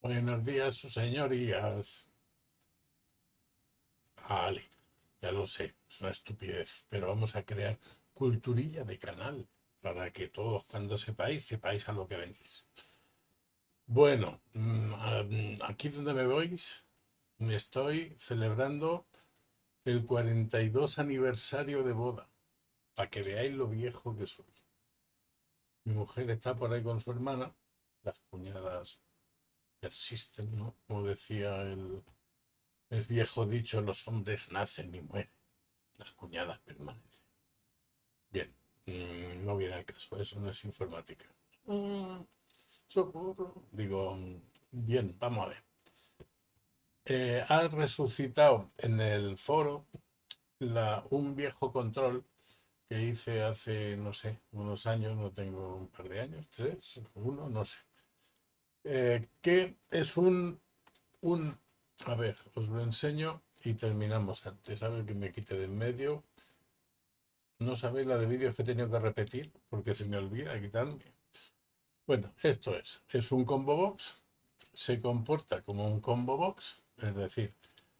Buenos días, sus señorías. Vale, ya lo sé, es una estupidez, pero vamos a crear culturilla de canal para que todos cuando sepáis a lo que venís. Bueno, aquí donde me veis, me estoy celebrando el 42 aniversario de boda, para que veáis lo viejo que soy. Mi mujer está por ahí con su hermana, las cuñadas persisten, ¿no? Como decía el viejo dicho, los hombres nacen y mueren, las cuñadas permanecen. Bien, no viene al caso, eso no es informática. Mm, Socorro. Digo, bien, vamos a ver. Ha resucitado en el foro un viejo control que hice hace, no sé, unos años, no tengo un par de años, tres, uno, no sé. Que es un, a ver, os lo enseño y terminamos antes. A ver que me quite de en medio. No sabéis la de vídeos que he tenido que repetir porque se me olvida quitarme. Bueno, esto es un combo box, se comporta como un combo box, es decir,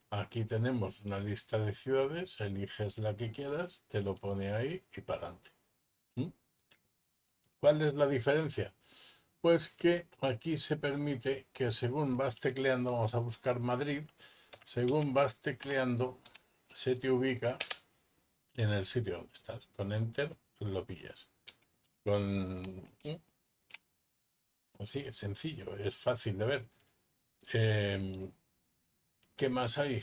aquí tenemos una lista de ciudades, eliges la que quieras, te lo pone ahí y para adelante. ¿Cuál es la diferencia? Pues que aquí se permite que según vas tecleando, vamos a buscar Madrid, según vas tecleando, se te ubica en el sitio donde estás. Con Enter lo pillas. Con... Sí, es sencillo, es fácil de ver. Eh, ¿Qué más hay?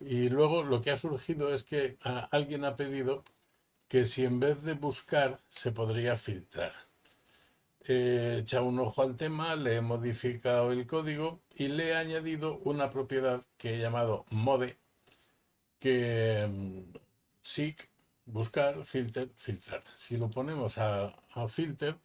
Y luego lo que ha surgido es que alguien ha pedido que si en vez de buscar se podría filtrar. He echado un ojo al tema, le he modificado el código y le he añadido una propiedad que he llamado mode, que seek, buscar, filter, filtrar. Si lo ponemos a filter,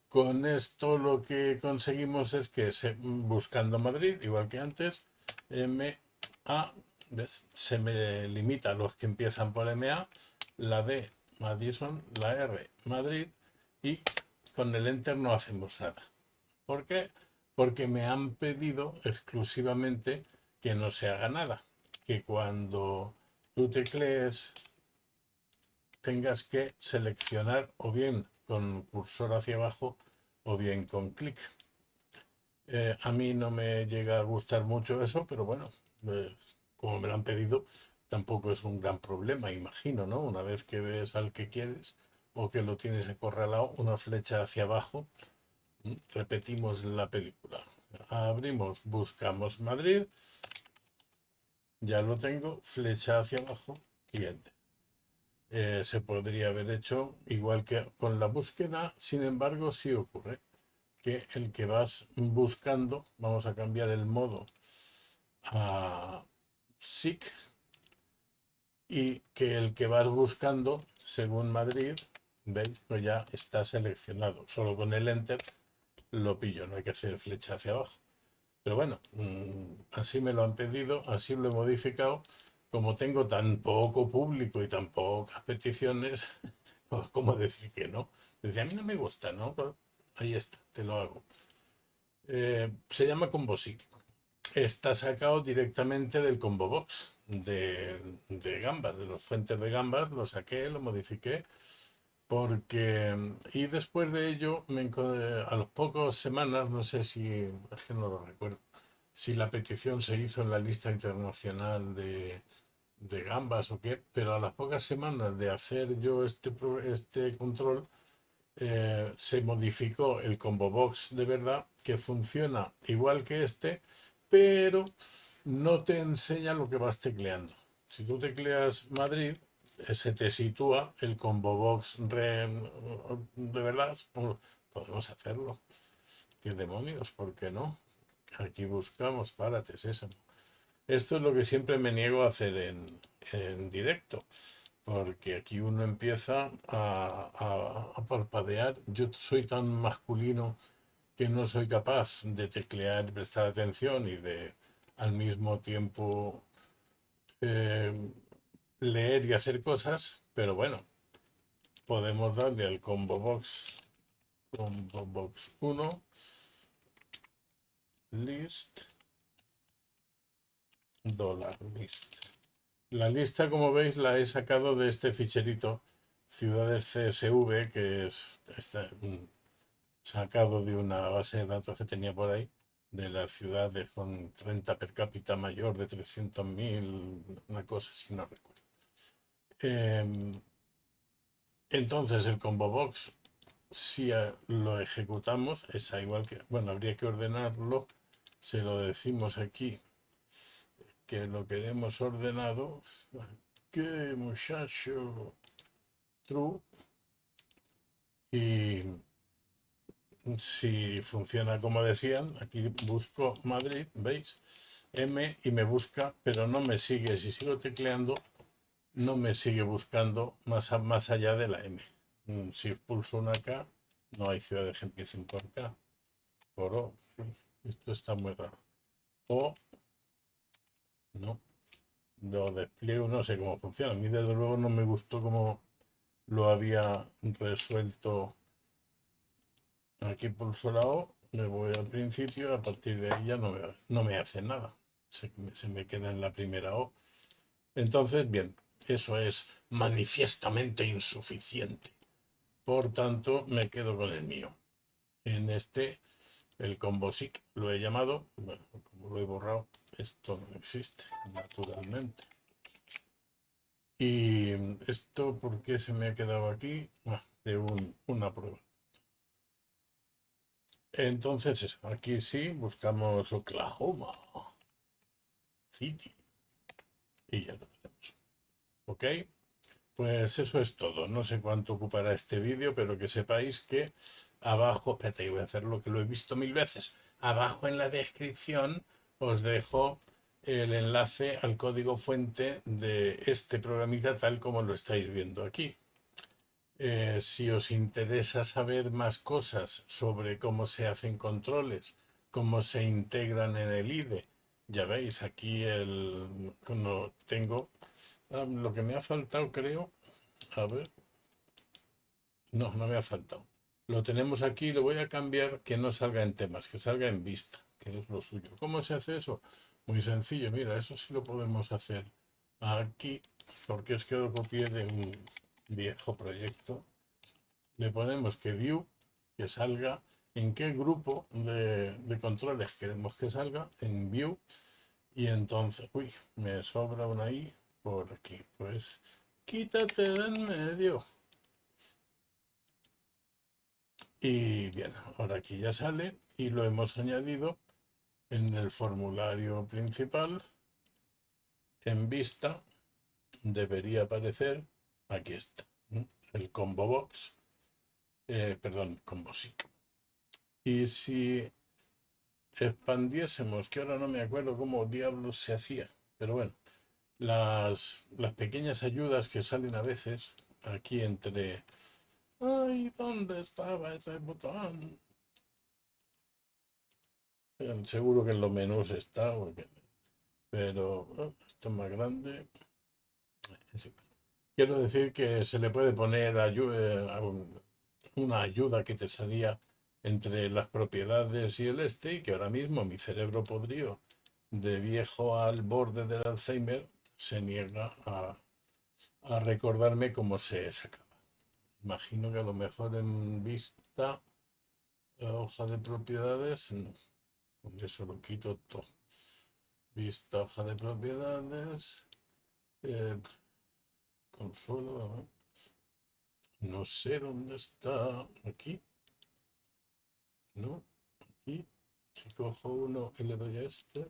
con esto lo que conseguimos es que buscando Madrid, igual que antes, MA, ¿ves? Se me limita a los que empiezan por MA, la D, Madison, la R, Madrid, y con el Enter no hacemos nada. ¿Por qué? Porque me han pedido exclusivamente que no se haga nada, que cuando tú teclees tengas que seleccionar o bien con cursor hacia abajo o bien con clic. A mí no me llega a gustar mucho eso, pero bueno, eh, como me lo han pedido, tampoco es un gran problema, imagino, ¿no? Una vez que ves al que quieres o que lo tienes acorralado, una flecha hacia abajo, repetimos la película. Abrimos, buscamos Madrid, ya lo tengo, flecha hacia abajo y enter. Se podría haber hecho igual que con la búsqueda, sin embargo, sí ocurre que el que vas buscando, vamos a cambiar el modo a SIC, y que el que vas buscando, según Madrid, veis, pues ya está seleccionado. Solo con el Enter lo pillo, no hay que hacer flecha hacia abajo. Pero bueno, así me lo han pedido, así lo he modificado. Como tengo tan poco público y tan pocas peticiones, pues cómo decir que no. Decía, a mí no me gusta, ¿no? Pues ahí está, te lo hago. Se llama Combosic. Está sacado directamente del Combo Box de Gambas, de los fuentes de Gambas. Lo saqué, lo modifiqué. Porque, y después de ello, a los pocos semanas, no sé si, es que no lo recuerdo, si la petición se hizo en la lista internacional de gambas o qué, pero a las pocas semanas de hacer yo este control, se modificó el combo box de verdad, que funciona igual que este, pero no te enseña lo que vas tecleando. Si tú tecleas Madrid, se te sitúa el combo box de verdad. Podemos hacerlo. ¿Qué demonios? ¿Por qué no? Aquí buscamos, párate, sésamo. Esto es lo que siempre me niego a hacer en directo, porque aquí uno empieza a parpadear. Yo soy tan masculino que no soy capaz de teclear y prestar atención y de al mismo tiempo eh, leer y hacer cosas, pero bueno, podemos darle al combo box 1 list $list. La lista, como veis, la he sacado de este ficherito ciudades CSV, que está sacado de una base de datos que tenía por ahí, de las ciudades con renta per cápita mayor de 300.000, una cosa así, no recuerdo. Entonces el combo box, si lo ejecutamos, es igual que, bueno, habría que ordenarlo, se lo decimos aquí, que lo queremos ordenado, que muchacho, true, y si funciona como decían, aquí busco Madrid, ¿veis? M y me busca, pero no me sigue, si sigo tecleando, no me sigue buscando más allá de la M. Si pulso una K, no hay ciudades que empiecen por K, por O, esto está muy raro. O, no, lo despliego, no sé cómo funciona. A mí desde luego no me gustó cómo lo había resuelto. Aquí pulso la O, me voy al principio, a partir de ahí ya no me hace nada. Se me queda en la primera O. Entonces, bien, eso es manifiestamente insuficiente. Por tanto, me quedo con el mío. En este, el combo-SIC lo he llamado, bueno, como lo he borrado, esto no existe, naturalmente. Y esto, ¿por qué se me ha quedado aquí? De una prueba. Entonces, aquí sí, buscamos Oklahoma City y ya lo tenemos. ¿Ok? Pues eso es todo. No sé cuánto ocupará este vídeo, pero que sepáis que abajo, espérate, voy a hacer lo que lo he visto mil veces. Abajo en la descripción os dejo el enlace al código fuente de este programita tal como lo estáis viendo aquí. Si os interesa saber más cosas sobre cómo se hacen controles, cómo se integran en el IDE, ya veis aquí cuando tengo lo que me ha faltado, creo. A ver, no me ha faltado. Lo tenemos aquí, lo voy a cambiar que no salga en temas, que salga en vista, que es lo suyo. ¿Cómo se hace eso? Muy sencillo, mira, eso sí lo podemos hacer aquí, porque es que lo copié de un viejo proyecto. Le ponemos que view, que salga, en qué grupo de controles queremos que salga, en view, y entonces, uy, me sobra una I por aquí, pues quítate de en medio. Y bien, ahora aquí ya sale y lo hemos añadido en el formulario principal. En vista debería aparecer, aquí está, el combo box, perdón, combo SIC. Y si expandiésemos, que ahora no me acuerdo cómo diablos se hacía, pero bueno, las pequeñas ayudas que salen a veces aquí entre... ¡Ay! ¿Dónde estaba ese botón? Seguro que en los menús está, pero esto es más grande. Sí. Quiero decir que se le puede poner una ayuda que te salía entre las propiedades y el y que ahora mismo mi cerebro podrido de viejo al borde del Alzheimer se niega a recordarme cómo se sacaba. Imagino que a lo mejor en vista, hoja de propiedades, no, con eso lo quito todo. Vista, hoja de propiedades, consuelo, no sé dónde está, aquí, no, aquí, si cojo uno y le doy a este,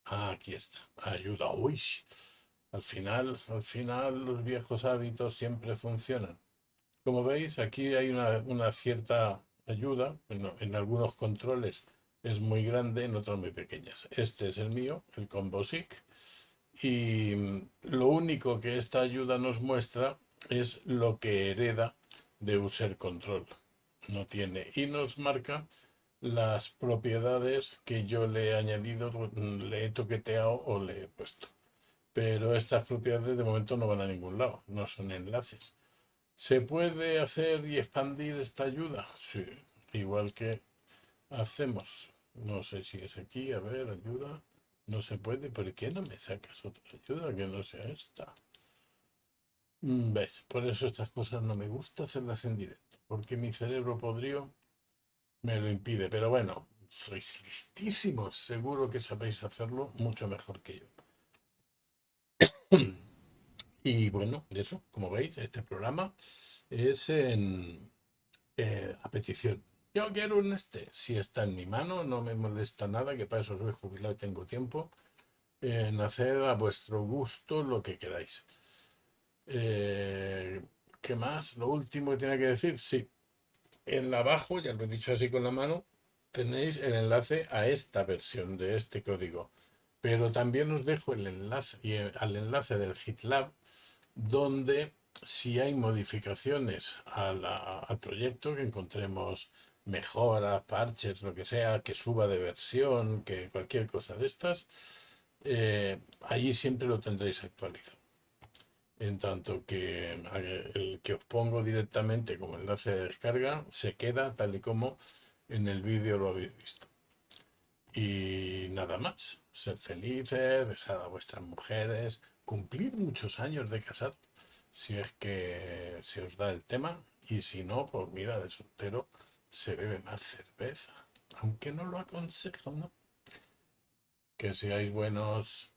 aquí está, ayuda, uy, al final los viejos hábitos siempre funcionan. Como veis, aquí hay una cierta ayuda, en algunos controles es muy grande, en otros muy pequeñas. Este es el mío, el combo SIC, y lo único que esta ayuda nos muestra es lo que hereda de user control. No tiene, y nos marca las propiedades que yo le he añadido, le he toqueteado o le he puesto. Pero estas propiedades de momento no van a ningún lado, no son enlaces. ¿Se puede hacer y expandir esta ayuda? Sí, igual que hacemos. No sé si es aquí, a ver, ayuda. No se puede, ¿por qué no me sacas otra ayuda que no sea esta? ¿Ves? Por eso estas cosas no me gusta hacerlas en directo, porque mi cerebro podrido me lo impide. Pero bueno, sois listísimos, seguro que sabéis hacerlo mucho mejor que yo. Y bueno, de eso, como veis, este programa es a petición. Yo quiero un este. Si está en mi mano, no me molesta nada, que para eso soy jubilado y tengo tiempo en hacer a vuestro gusto lo que queráis. Eh, ¿Qué más? Lo último que tenía que decir, sí. En la abajo, ya lo he dicho así con la mano, tenéis el enlace a esta versión de este código. Pero también os dejo el enlace al enlace del GitLab, donde si hay modificaciones al proyecto, que encontremos mejoras, parches, lo que sea, que suba de versión, que cualquier cosa de estas, allí siempre lo tendréis actualizado. En tanto que el que os pongo directamente como enlace de descarga se queda tal y como en el vídeo lo habéis visto. Y nada más, sed felices, besad a vuestras mujeres, cumplid muchos años de casado, si es que se os da el tema, y si no, pues mira, de soltero se bebe más cerveza, aunque no lo aconsejo, ¿no? Que seáis buenos.